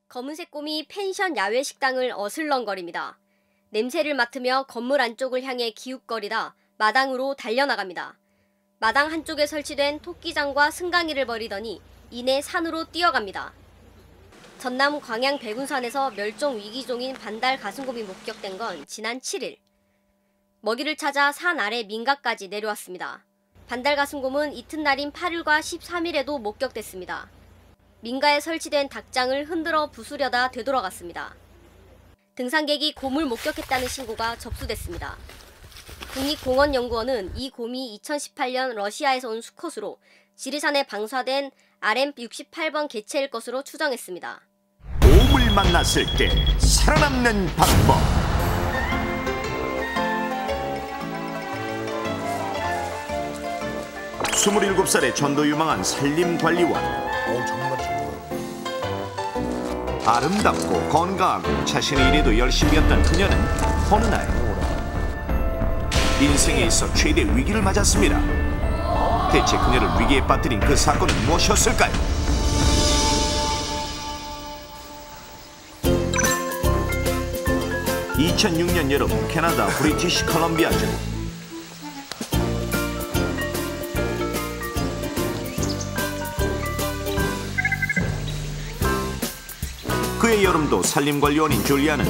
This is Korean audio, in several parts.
검은색 곰이 펜션 야외 식당을 어슬렁거립니다. 냄새를 맡으며 건물 안쪽을 향해 기웃거리다 마당으로 달려나갑니다. 마당 한쪽에 설치된 토끼장과 승강이를 벌이더니 이내 산으로 뛰어갑니다. 전남 광양 백운산에서 멸종 위기종인 반달 가슴곰이 목격된 건 지난 7일. 먹이를 찾아 산 아래 민가까지 내려왔습니다. 반달 가슴곰은 이튿날인 8일과 13일에도 목격됐습니다. 민가에 설치된 닭장을 흔들어 부수려다 되돌아갔습니다. 등산객이 곰을 목격했다는 신고가 접수됐습니다. 국립공원연구원은 이 곰이 2018년 러시아에서 온 수컷으로 지리산에 방사된 RM68번 개체일 것으로 추정했습니다. 곰을 만났을 때 살아남는 방법. 스물일곱 살의 전도 유망한 산림관리원. 정말 좋아요. 아름답고 건강하고 자신의 일에도 열심이었던 그녀는 어느 날 인생에 있어 최대 위기를 맞았습니다. 대체 그녀를 위기에 빠뜨린 그 사건은 무엇이었을까요? (2006년) 여름 캐나다 브리티시 컬럼비아주. 그의 여름도 산림관리원인 줄리아는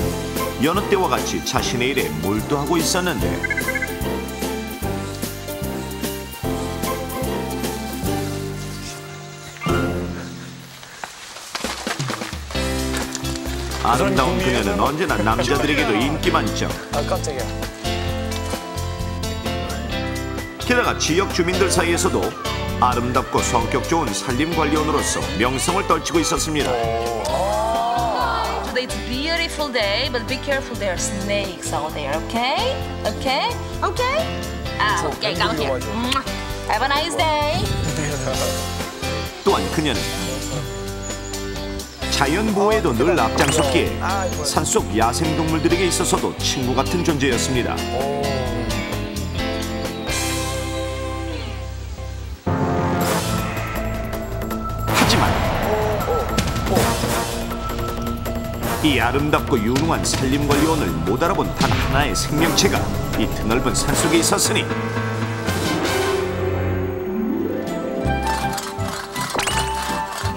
여느 때와 같이 자신의 일에 몰두하고 있었는데 아름다운 그녀는 언제나 남자들에게도 인기 만점. 깜짝이야. 게다가 지역 주민들 사이에서도 아름답고 성격 좋은 산림관리원으로서 명성을 떨치고 있었습니다. It's a beautiful day, but be careful. There are snakes out there. Okay? Okay? Okay? Okay. Come here. Have a nice day. 또한 그녀는 자연 보호에도 늘 앞장섰기에 산속 야생동물들에게 있어서도 친구 같은 존재였습니다. 하지만 이 아름답고 유능한 산림관리원을 못 알아본 단 하나의 생명체가 이 드넓은 산속에 있었으니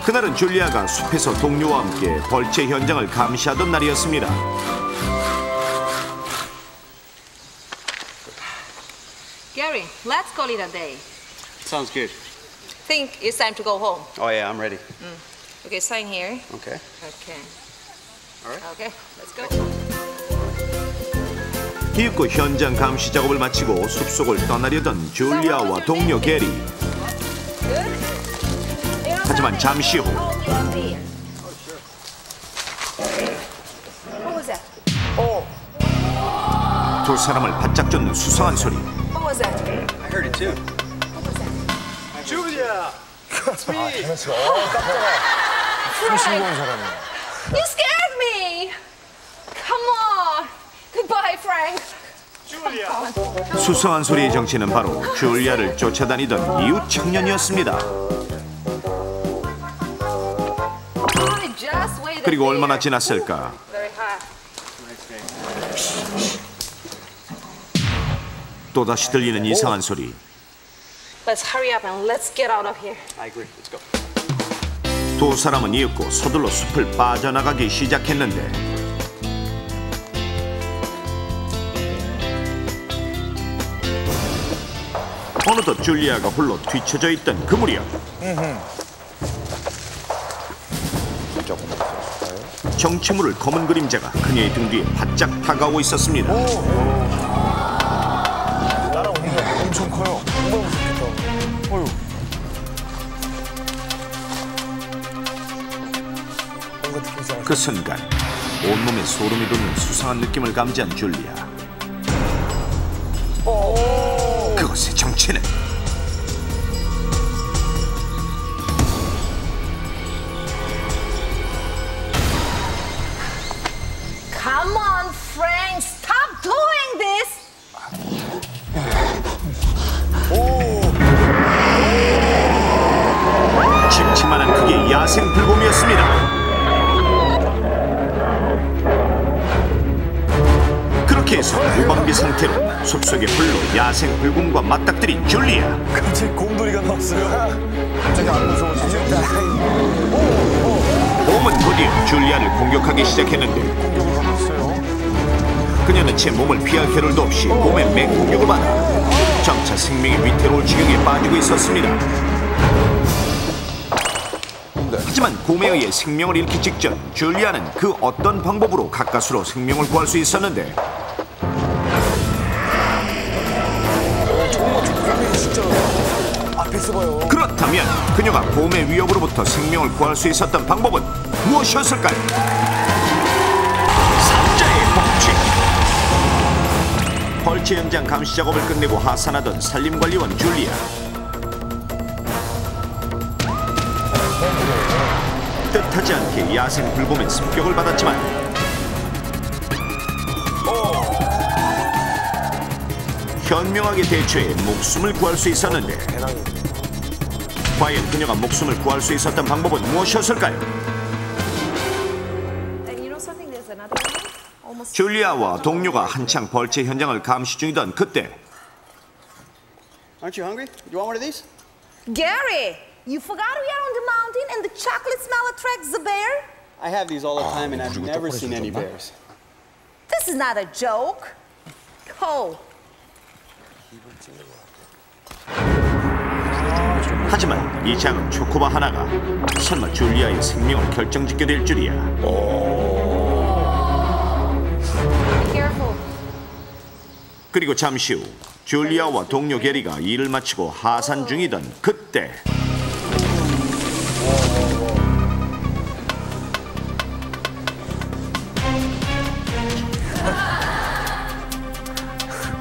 그날은 줄리아가 숲에서 동료와 함께 벌채 현장을 감시하던 날이었습니다. Gary, let's call it a day. Sounds good. Think it's time to go home. Oh yeah, I'm ready. Okay, sign here. Okay. Okay. All right. Okay, let's go. 이윽고 현장 감시 작업을 마치고 숲속을 떠나려던 줄리아와 동료 게리. 하지만 잠시 후 두 사람을 바짝 쫓는 수상한 소리. I heard it too. 줄리아. 장난쳐. 깜짝아. 신고한 사람이야. You scared me. Come on. Goodbye, Frank. 수상한 소리의 정체는 바로 줄리아를 쫓아다니던 이웃 청년이었습니다. Just wait. 그리고 얼마나 지났을까? Very hot. 또다시 들리는 이상한 소리. Let's hurry up and let's get out of here. I agree. Let's go. 두 사람은 이윽고 서둘러 숲을 빠져나가기 시작했는데 어느덧 줄리아가 홀로 뒤처져 있던 그 무렵 정체모를 검은 그림자가 그녀의 등 뒤에 바짝 다가오고 있었습니다. 따라오는 게 엄청 커요. 정말 무섭겠다. 어휴. 뭔가 듣기 이상하죠? 그 순간 온몸에 소름이 돋는 수상한 느낌을 감지한 줄리아. 그것의 정체는 Come on, Frank. Stop doing this. 침침한 크기의 야생 불곰이었습니다. 한테는 숲속의 불로 야생 불곰과 맞닥뜨린 줄리아. 갑자기 곰돌이가 나왔어요. 갑자기 안 무서워지죠? 곰은 드디어 줄리아를 공격하기 시작했는데 공격을 받았어요. 그녀는 채 몸을 피할 겨를도 없이 곰의 맹공격을 받아 점차 생명이 위태로울 지경에 빠지고 있었습니다. 하지만 곰에 의해 생명을 잃기 직전 줄리아는 그 어떤 방법으로 가까스로 생명을 구할 수 있었는데 곰이 진짜 앞에서 봐요. 그렇다면 그녀가 곰의 위협으로부터 생명을 구할 수 있었던 방법은 무엇이었을까요? 산자의 법칙. 벌채 현장 감시 작업을 끝내고 하산하던 산림관리원 줄리아. 뜻하지 않게 야생 불곰의 습격을 받았지만 현명하게 대처해 목숨을 구할 수 있었는데 과연 그녀가 목숨을 구할 수 있었던 방법은 무엇이었을까요? 줄리아와 동료가 한창 벌채 현장을 감시 중이던 그때 Aren't you hungry? You want one of these? Gary, you forgot we are on the mountain and the chocolate smell attracts the bear? I have these all the time and I've never seen any bears. This is not a joke. Oh. 하지만 이 작은 초코바 하나가 설마 줄리아의 생명을 결정짓게 될 줄이야. Careful. 그리고 잠시 후 줄리아와 동료 게리가 일을 마치고 하산 중이던 그때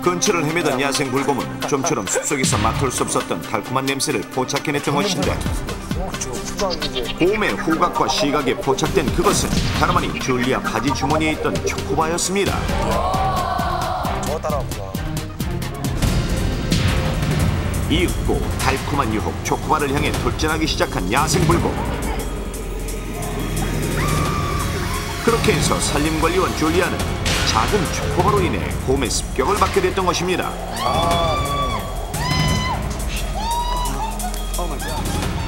근처를 헤매던 야생 불곰은 좀처럼 숲속에서 맡을 수 없었던 달콤한 냄새를 포착해냈던 것인데 곰의 후각과 시각에 포착된 그것은 다름 아닌 줄리아 바지 주머니에 있던 초코바였습니다. 저거 따라와보자. 이윽고 달콤한 유혹 초코바를 향해 돌진하기 시작한 야생 불곰. 그렇게 해서 산림관리원 줄리아는 작은 초코바로 인해 곰의 습격을 받게 됐던 것입니다.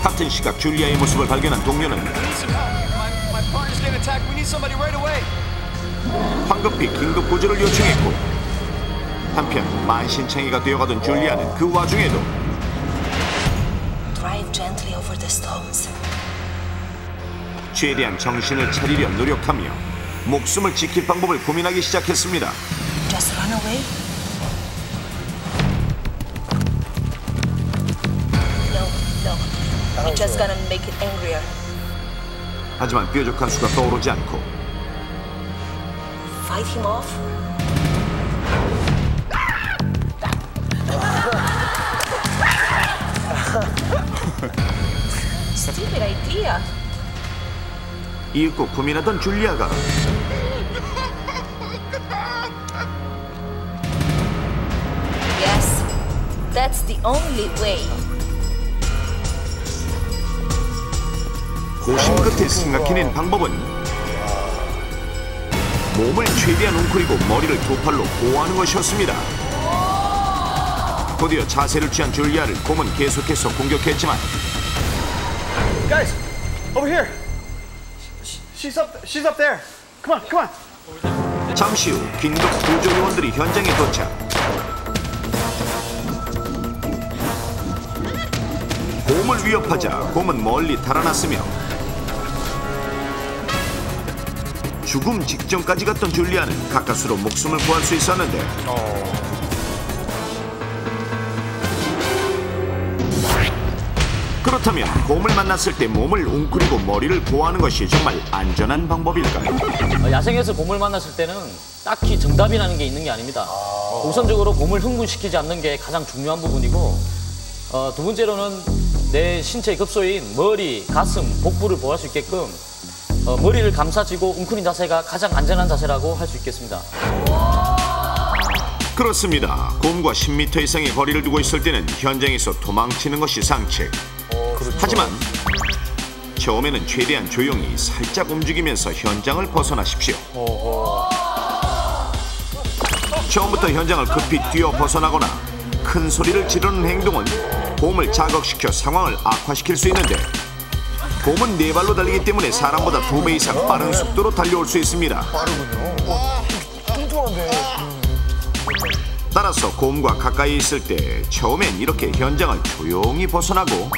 같은 시각 줄리아의 모습을 발견한 동료는 황급히 긴급 구조를 요청했고 한편 만신창이가 되어가던 줄리아는 그 와중에도 Drive gently over the stones. 최대한 정신을 차리려 노력하며 목숨을 지킬 방법을 고민하기 시작했습니다. Just run away. No, no. You're just gonna make it angrier. 하지만 뾰족한 수가 떠오르지 않고 Fight him off. Stupid idea. 이윽고 고민하던 줄리아가 Yes, that's the only way. 고심 끝에 생각해낸 방법은 몸을 최대한 웅크리고 머리를 두 팔로 보호하는 것이었습니다. 곧이어 자세를 취한 줄리아를 곰은 계속해서 공격했지만 Guys, over here. She's up there. Come on. 잠시 후 긴급 구조 요원들이 현장에 도착. 곰을 위협하자 곰은 멀리 달아났으며 죽음 직전까지 갔던 줄리아는 가까스로 목숨을 구할 수 있었는데 그렇다면 곰을 만났을 때 몸을 웅크리고 머리를 보호하는 것이 정말 안전한 방법일까요? 야생에서 곰을 만났을 때는 딱히 정답이라는 게 있는 게 아닙니다. 우선적으로 곰을 흥분시키지 않는 게 가장 중요한 부분이고 두 번째로는 내 신체의 급소인 머리, 가슴, 복부를 보호할 수 있게끔 머리를 감싸쥐고 웅크린 자세가 가장 안전한 자세라고 할 수 있겠습니다. 그렇습니다. 곰과 10m 이상의 거리를 두고 있을 때는 현장에서 도망치는 것이 상책. 하지만 처음에는 최대한 조용히 살짝 움직이면서 현장을 벗어나십시오. 처음부터 현장을 급히 뛰어 벗어나거나 큰 소리를 지르는 행동은 곰을 자극시켜 상황을 악화시킬 수 있는데, 곰은 4발로 달리기 때문에 사람보다 2배 이상 빠른 속도로 달려올 수 있습니다. 빠르군요. 뚱뚱한데. 따라서 곰과 가까이 있을 때 처음엔 이렇게 현장을 조용히 벗어나고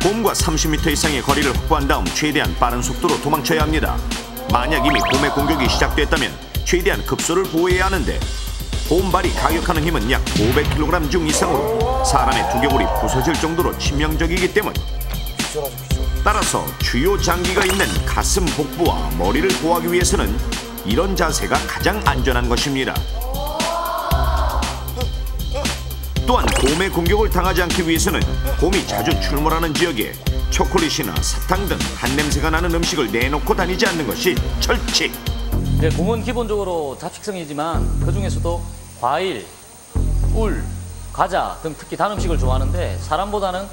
곰과 30m 이상의 거리를 확보한 다음 최대한 빠른 속도로 도망쳐야 합니다. 만약 이미 곰의 공격이 시작됐다면 최대한 급소를 보호해야 하는데, 곰발이 가격하는 힘은 약 500kg 중 이상으로 사람의 두개골이 부서질 정도로 치명적이기 때문, 따라서 주요 장기가 있는 가슴, 복부와 머리를 보호하기 위해서는 이런 자세가 가장 안전한 것입니다. 또한 곰의 공격을 당하지 않기 위해서는 곰이 자주 출몰하는 지역에 초콜릿이나 사탕 등 한냄새가 나는 음식을 내놓고 다니지 않는 것이 철칙. 네, 곰은 기본적으로 잡식성이지만 그 중에서도 과일, 꿀, 과자 등 특히 단 음식을 좋아하는데, 사람보다는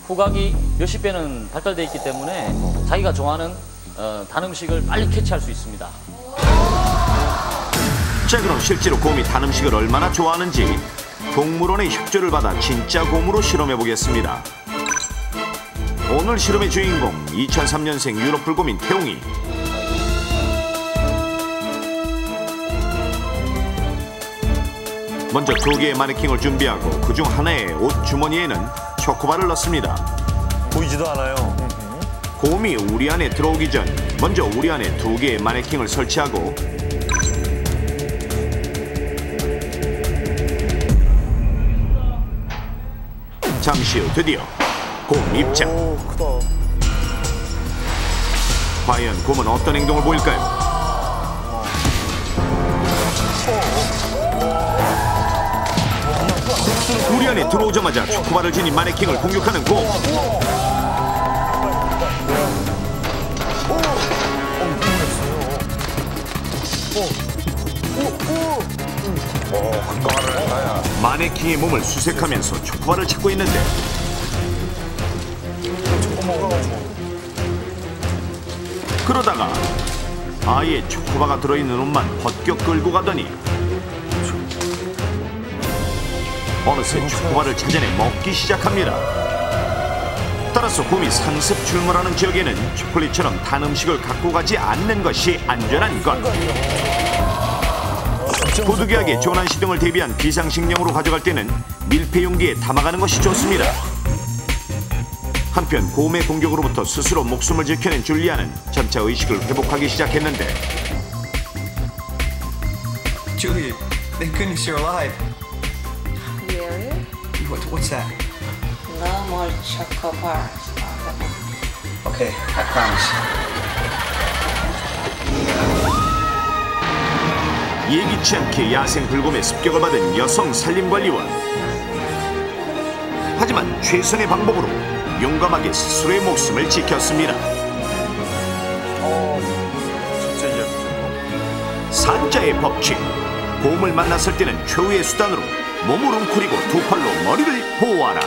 후각이 몇십 배는 발달되어 있기 때문에 자기가 좋아하는 단 음식을 빨리 캐치할 수 있습니다. 자, 그럼 실제로 곰이 단 음식을 얼마나 좋아하는지 동물원의 협조를 받아 진짜 곰으로 실험해 보겠습니다. 오늘 실험의 주인공 2003년생 유럽 불곰인 태웅이. 먼저 2개의 마네킹을 준비하고 그중 하나의 옷 주머니에는 초코바를 넣습니다. 보이지도 않아요. 곰이 우리 안에 들어오기 전 먼저 우리 안에 2개의 마네킹을 설치하고 잠시 후 드디어 곰 입장. 오, 크다. 과연 곰은 어떤 행동을 보일까요? 우리 안에 들어오자마자 초코바를 지닌 마네킹을 공격하는 곰. 금방을 했나야. 마네킹의 몸을 수색하면서 초코바를 찾고 있는데, 그러다가 아예 초코바가 들어있는 옷만 벗겨 끌고 가더니 어느새 초코바를 찾아내 먹기 시작합니다. 따라서 곰이 상습 출몰하는 지역에는 초콜릿처럼 단 음식을 갖고 가지 않는 것이 안전한 것. 도둑이에게 조난 시등을 대비한 비상식량으로 가져갈 때는 밀폐 용기에 담아가는 것이 좋습니다. 한편 곰의 공격으로부터 스스로 목숨을 지켜낸 줄리아는 점차 의식을 회복하기 시작했는데, Julia, thank goodness you're alive. Really? What's that? No more choco bars. Okay, I promise. 예기치 않게 야생 불곰의 습격을 받은 여성 산림관리원. 하지만 최선의 방법으로 용감하게 스스로의 목숨을 지켰습니다. 진짜 이해했죠. 산자의 법칙. 곰을 만났을 때는 최후의 수단으로 몸을 웅크리고 2팔로 머리를 보호하라.